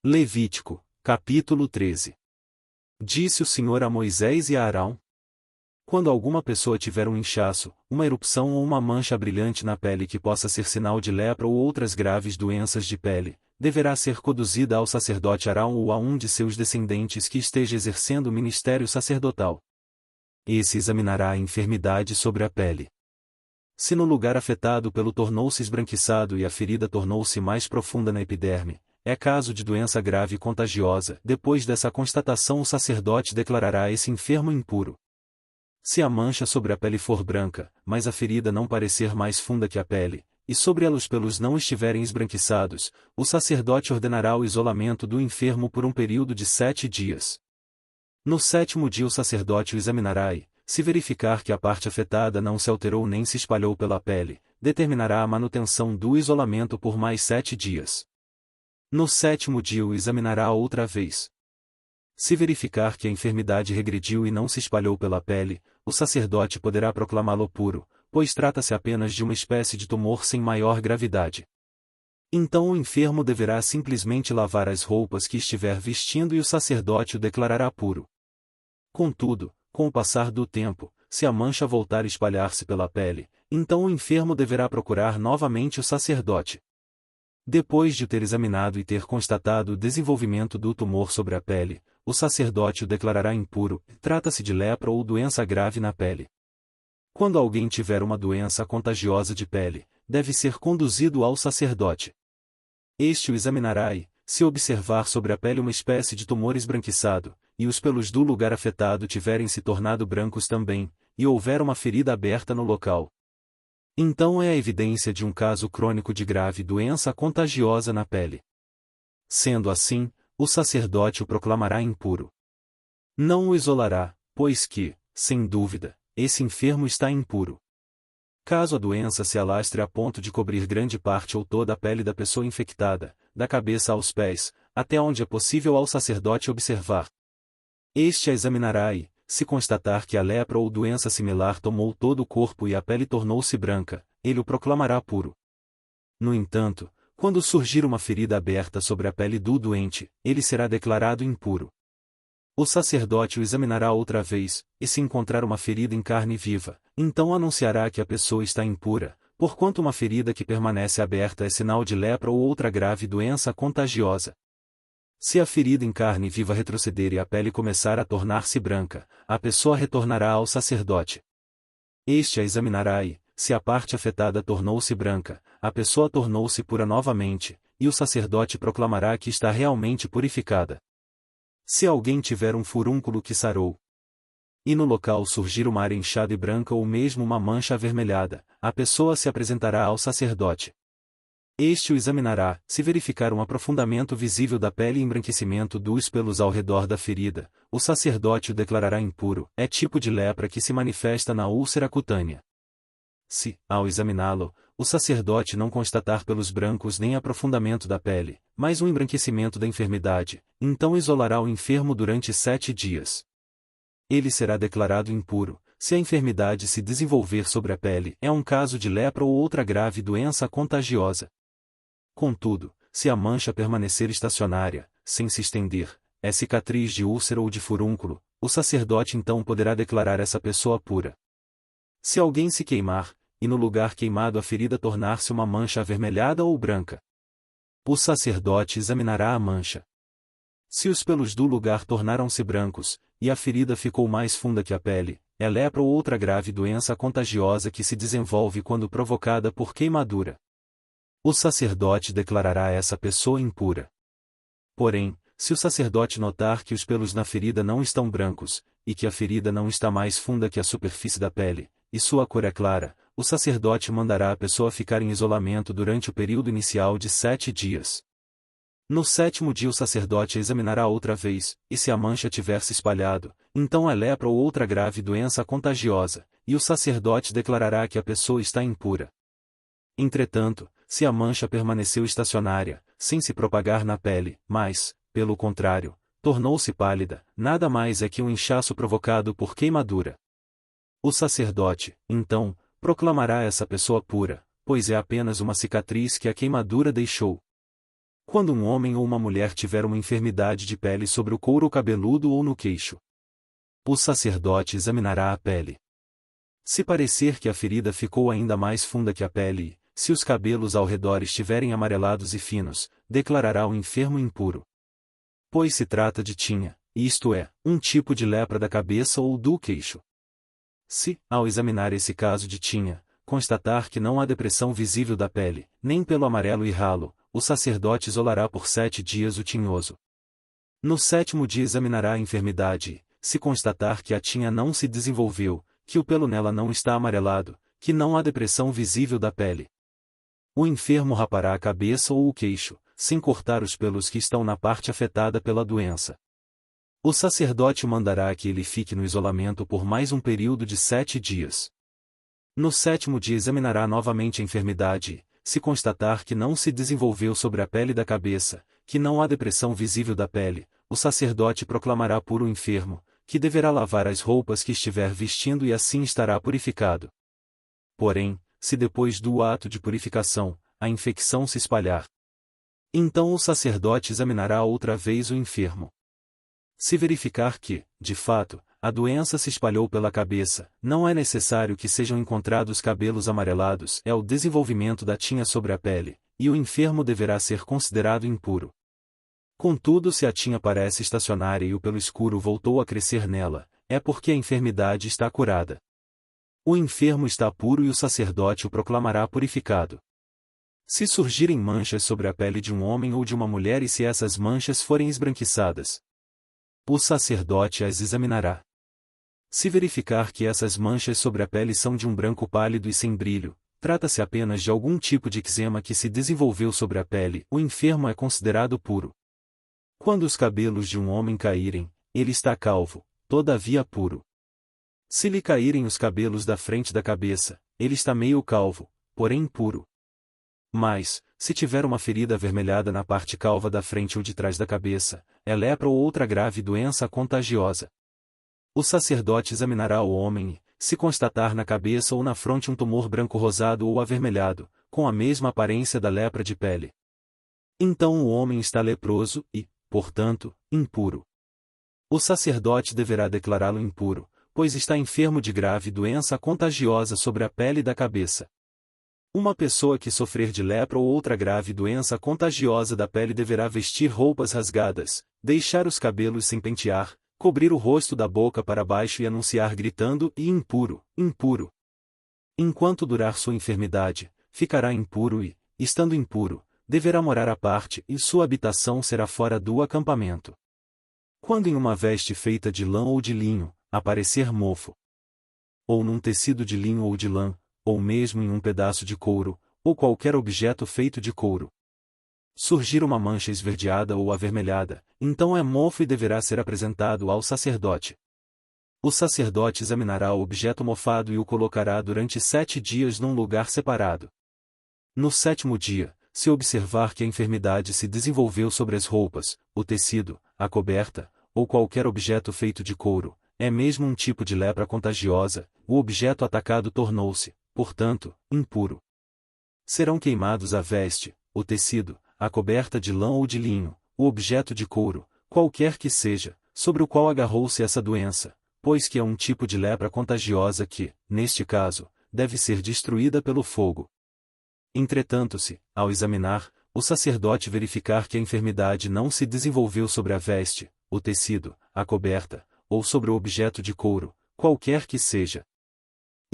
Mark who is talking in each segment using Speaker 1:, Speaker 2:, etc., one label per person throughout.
Speaker 1: Levítico, capítulo 13. Disse o Senhor a Moisés e a Arão: quando alguma pessoa tiver um inchaço, uma erupção ou uma mancha brilhante na pele que possa ser sinal de lepra ou outras graves doenças de pele, deverá ser conduzida ao sacerdote Arão ou a um de seus descendentes que esteja exercendo o ministério sacerdotal. Esse examinará a enfermidade sobre a pele. Se no lugar afetado pelo tornou-se esbranquiçado e a ferida tornou-se mais profunda na epiderme, é caso de doença grave e contagiosa. Depois dessa constatação, o sacerdote declarará esse enfermo impuro. Se a mancha sobre a pele for branca, mas a ferida não parecer mais funda que a pele, e sobre ela os pelos não estiverem esbranquiçados, o sacerdote ordenará o isolamento do enfermo por um período de 7 dias. No 7º dia o sacerdote o examinará e, se verificar que a parte afetada não se alterou nem se espalhou pela pele, determinará a manutenção do isolamento por mais 7 dias. No 7º dia o examinará outra vez. Se verificar que a enfermidade regrediu e não se espalhou pela pele, o sacerdote poderá proclamá-lo puro, pois trata-se apenas de uma espécie de tumor sem maior gravidade. Então o enfermo deverá simplesmente lavar as roupas que estiver vestindo e o sacerdote o declarará puro. Contudo, com o passar do tempo, se a mancha voltar a espalhar-se pela pele, então o enfermo deverá procurar novamente o sacerdote. Depois de o ter examinado e ter constatado o desenvolvimento do tumor sobre a pele, o sacerdote o declarará impuro. Trata-se de lepra ou doença grave na pele. Quando alguém tiver uma doença contagiosa de pele, deve ser conduzido ao sacerdote. Este o examinará e, se observar sobre a pele uma espécie de tumor esbranquiçado, e os pelos do lugar afetado tiverem se tornado brancos também, e houver uma ferida aberta no local, então é a evidência de um caso crônico de grave doença contagiosa na pele. Sendo assim, o sacerdote o proclamará impuro. Não o isolará, pois que, sem dúvida, esse enfermo está impuro. Caso a doença se alastre a ponto de cobrir grande parte ou toda a pele da pessoa infectada, da cabeça aos pés, até onde é possível ao sacerdote observar, este a examinará e, se constatar que a lepra ou doença similar tomou todo o corpo e a pele tornou-se branca, ele o proclamará puro. No entanto, quando surgir uma ferida aberta sobre a pele do doente, ele será declarado impuro. O sacerdote o examinará outra vez, e se encontrar uma ferida em carne viva, então anunciará que a pessoa está impura, porquanto uma ferida que permanece aberta é sinal de lepra ou outra grave doença contagiosa. Se a ferida em carne viva retroceder e a pele começar a tornar-se branca, a pessoa retornará ao sacerdote. Este a examinará e, se a parte afetada tornou-se branca, a pessoa tornou-se pura novamente, e o sacerdote proclamará que está realmente purificada. Se alguém tiver um furúnculo que sarou, e no local surgir uma área inchada e branca ou mesmo uma mancha avermelhada, a pessoa se apresentará ao sacerdote. Este o examinará, se verificar um aprofundamento visível da pele e embranquecimento dos pelos ao redor da ferida, o sacerdote o declarará impuro. É tipo de lepra que se manifesta na úlcera cutânea. Se, ao examiná-lo, o sacerdote não constatar pelos brancos nem aprofundamento da pele, mas um embranquecimento da enfermidade, então isolará o enfermo durante 7 dias. Ele será declarado impuro, se a enfermidade se desenvolver sobre a pele, é um caso de lepra ou outra grave doença contagiosa. Contudo, se a mancha permanecer estacionária, sem se estender, é cicatriz de úlcera ou de furúnculo, o sacerdote então poderá declarar essa pessoa pura. Se alguém se queimar, e no lugar queimado a ferida tornar-se uma mancha avermelhada ou branca, o sacerdote examinará a mancha. Se os pelos do lugar tornaram-se brancos, e a ferida ficou mais funda que a pele, é lepra ou outra grave doença contagiosa que se desenvolve quando provocada por queimadura. O sacerdote declarará essa pessoa impura. Porém, se o sacerdote notar que os pelos na ferida não estão brancos, e que a ferida não está mais funda que a superfície da pele, e sua cor é clara, o sacerdote mandará a pessoa ficar em isolamento durante o período inicial de 7 dias. No 7º dia o sacerdote a examinará outra vez, e se a mancha tiver se espalhado, então é lepra ou outra grave doença contagiosa, e o sacerdote declarará que a pessoa está impura. Entretanto, se a mancha permaneceu estacionária, sem se propagar na pele, mas, pelo contrário, tornou-se pálida, nada mais é que um inchaço provocado por queimadura. O sacerdote, então, proclamará essa pessoa pura, pois é apenas uma cicatriz que a queimadura deixou. Quando um homem ou uma mulher tiver uma enfermidade de pele sobre o couro cabeludo ou no queixo, o sacerdote examinará a pele. Se parecer que a ferida ficou ainda mais funda que a pele, e, se os cabelos ao redor estiverem amarelados e finos, declarará o enfermo impuro. Pois se trata de tinha, isto é, um tipo de lepra da cabeça ou do queixo. Se, ao examinar esse caso de tinha, constatar que não há depressão visível da pele, nem pelo amarelo e ralo, o sacerdote isolará por 7 dias o tinhoso. No 7º dia examinará a enfermidade e, se constatar que a tinha não se desenvolveu, que o pelo nela não está amarelado, que não há depressão visível da pele, o enfermo rapará a cabeça ou o queixo, sem cortar os pelos que estão na parte afetada pela doença. O sacerdote mandará que ele fique no isolamento por mais um período de 7 dias. No 7º dia examinará novamente a enfermidade e, se constatar que não se desenvolveu sobre a pele da cabeça, que não há depressão visível da pele, o sacerdote proclamará puro o enfermo, que deverá lavar as roupas que estiver vestindo e assim estará purificado. Porém, se depois do ato de purificação, a infecção se espalhar, então o sacerdote examinará outra vez o enfermo. Se verificar que, de fato, a doença se espalhou pela cabeça, não é necessário que sejam encontrados cabelos amarelados, é o desenvolvimento da tinha sobre a pele, e o enfermo deverá ser considerado impuro. Contudo, se a tinha parece estacionária e o pelo escuro voltou a crescer nela, é porque a enfermidade está curada. O enfermo está puro e o sacerdote o proclamará purificado. Se surgirem manchas sobre a pele de um homem ou de uma mulher e se essas manchas forem esbranquiçadas, o sacerdote as examinará. Se verificar que essas manchas sobre a pele são de um branco pálido e sem brilho, trata-se apenas de algum tipo de eczema que se desenvolveu sobre a pele, o enfermo é considerado puro. Quando os cabelos de um homem caírem, ele está calvo, todavia puro. Se lhe caírem os cabelos da frente da cabeça, ele está meio calvo, porém puro. Mas, se tiver uma ferida avermelhada na parte calva da frente ou de trás da cabeça, é lepra ou outra grave doença contagiosa. O sacerdote examinará o homem e, se constatar na cabeça ou na fronte um tumor branco rosado ou avermelhado, com a mesma aparência da lepra de pele, então o homem está leproso e, portanto, impuro. O sacerdote deverá declará-lo impuro, pois está enfermo de grave doença contagiosa sobre a pele da cabeça. Uma pessoa que sofrer de lepra ou outra grave doença contagiosa da pele deverá vestir roupas rasgadas, deixar os cabelos sem pentear, cobrir o rosto da boca para baixo e anunciar gritando e impuro, impuro. Enquanto durar sua enfermidade, ficará impuro e, estando impuro, deverá morar à parte e sua habitação será fora do acampamento. Quando em uma veste feita de lã ou de linho, aparecer mofo, ou num tecido de linho ou de lã, ou mesmo em um pedaço de couro, ou qualquer objeto feito de couro, surgir uma mancha esverdeada ou avermelhada, então é mofo e deverá ser apresentado ao sacerdote. O sacerdote examinará o objeto mofado e o colocará durante 7 dias num lugar separado. No 7º dia, se observar que a enfermidade se desenvolveu sobre as roupas, o tecido, a coberta, ou qualquer objeto feito de couro, é mesmo um tipo de lepra contagiosa, o objeto atacado tornou-se, portanto, impuro. Serão queimados a veste, o tecido, a coberta de lã ou de linho, o objeto de couro, qualquer que seja, sobre o qual agarrou-se essa doença, pois que é um tipo de lepra contagiosa que, neste caso, deve ser destruída pelo fogo. Entretanto, se, ao examinar, o sacerdote verificar que a enfermidade não se desenvolveu sobre a veste, o tecido, a coberta, ou sobre o objeto de couro, qualquer que seja,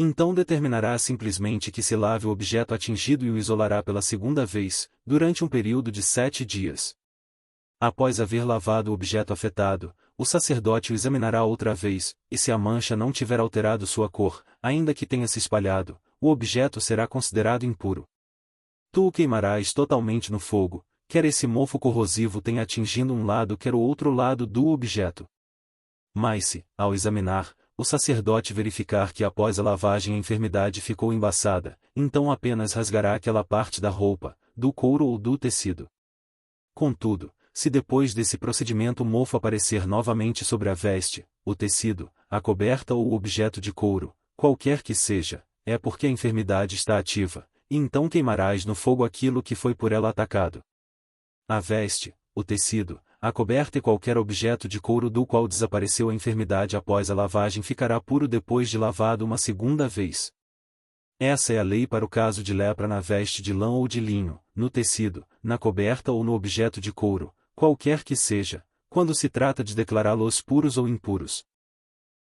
Speaker 1: então determinará simplesmente que se lave o objeto atingido e o isolará pela segunda vez, durante um período de 7 dias. Após haver lavado o objeto afetado, o sacerdote o examinará outra vez, e se a mancha não tiver alterado sua cor, ainda que tenha se espalhado, o objeto será considerado impuro. Tu o queimarás totalmente no fogo, quer esse mofo corrosivo tenha atingido um lado quer o outro lado do objeto. Mas se, ao examinar, o sacerdote verificar que após a lavagem a enfermidade ficou embaçada, então apenas rasgará aquela parte da roupa, do couro ou do tecido. Contudo, se depois desse procedimento o mofo aparecer novamente sobre a veste, o tecido, a coberta ou o objeto de couro, qualquer que seja, é porque a enfermidade está ativa, e então queimarás no fogo aquilo que foi por ela atacado. A veste, o tecido, a coberta e qualquer objeto de couro do qual desapareceu a enfermidade após a lavagem ficará puro depois de lavado uma segunda vez. Essa é a lei para o caso de lepra na veste de lã ou de linho, no tecido, na coberta ou no objeto de couro, qualquer que seja, quando se trata de declará-los puros ou impuros.